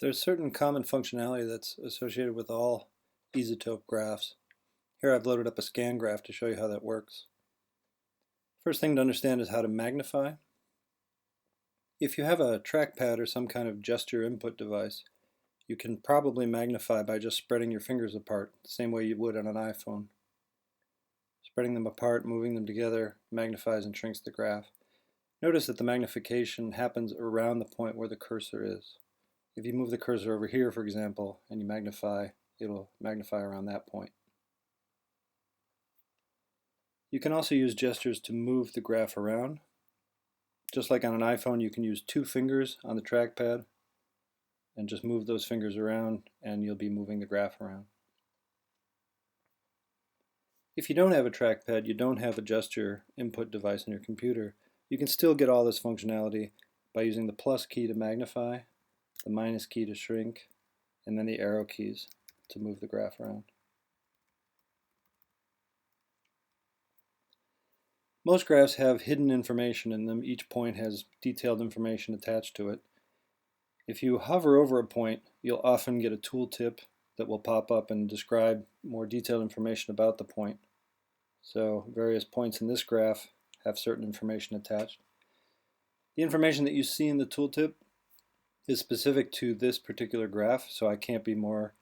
There's certain common functionality that's associated with all Easotope graphs. Here I've loaded up a scan graph to show you how that works. First thing to understand is how to magnify. If you have a trackpad or some kind of gesture input device, you can probably magnify by just spreading your fingers apart, the same way you would on an iPhone. Spreading them apart, moving them together, magnifies and shrinks the graph. Notice that the magnification happens around the point where the cursor is. If you move the cursor over here, for example, and you magnify, it'll magnify around that point. You can also use gestures to move the graph around. Just like on an iPhone, you can use two fingers on the trackpad and just move those fingers around and you'll be moving the graph around. If you don't have a trackpad, you don't have a gesture input device on your computer, you can still get all this functionality by using the plus key to magnify, the minus key to shrink, and then the arrow keys to move the graph around. Most graphs have hidden information in them. Each point has detailed information attached to it. If you hover over a point, you'll often get a tooltip that will pop up and describe more detailed information about the point. So various points in this graph have certain information attached. The information that you see in the tooltip is specific to this particular graph, so I can't be more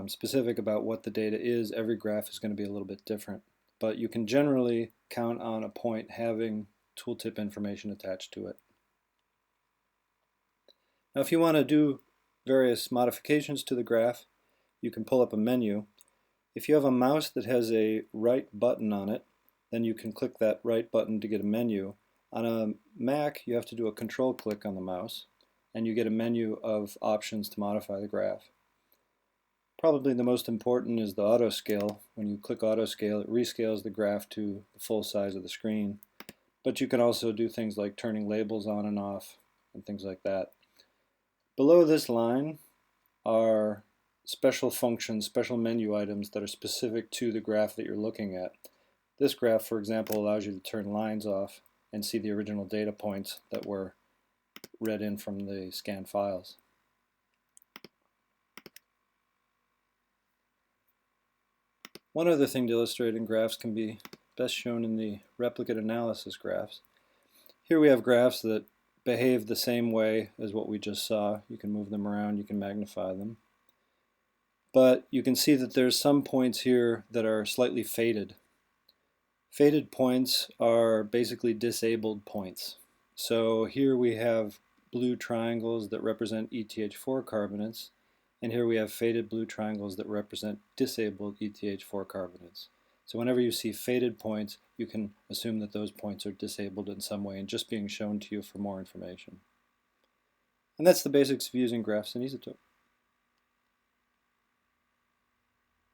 specific about what the data is. Every graph is going to be a little bit different, but you can generally count on a point having tooltip information attached to it. Now if you want to do various modifications to the graph, you can pull up a menu. If you have a mouse that has a right button on it, then you can click that right button to get a menu. On a Mac, you have to do a control click on the mouse, and you get a menu of options to modify the graph. Probably the most important is the auto scale. When you click auto scale, it rescales the graph to the full size of the screen. But you can also do things like turning labels on and off and things like that. Below this line are special functions, special menu items that are specific to the graph that you're looking at. This graph, for example, allows you to turn lines off and see the original data points that were read in from the scanned files. One other thing to illustrate in graphs can be best shown in the replicate analysis graphs. Here we have graphs that behave the same way as what we just saw. You can move them around, you can magnify them. But you can see that there's some points here that are slightly faded. Faded points are basically disabled points. So here we have blue triangles that represent ETH4 carbonates, and here we have faded blue triangles that represent disabled ETH4 carbonates. So whenever you see faded points, you can assume that those points are disabled in some way and just being shown to you for more information. And that's the basics of using graphs in Easotope.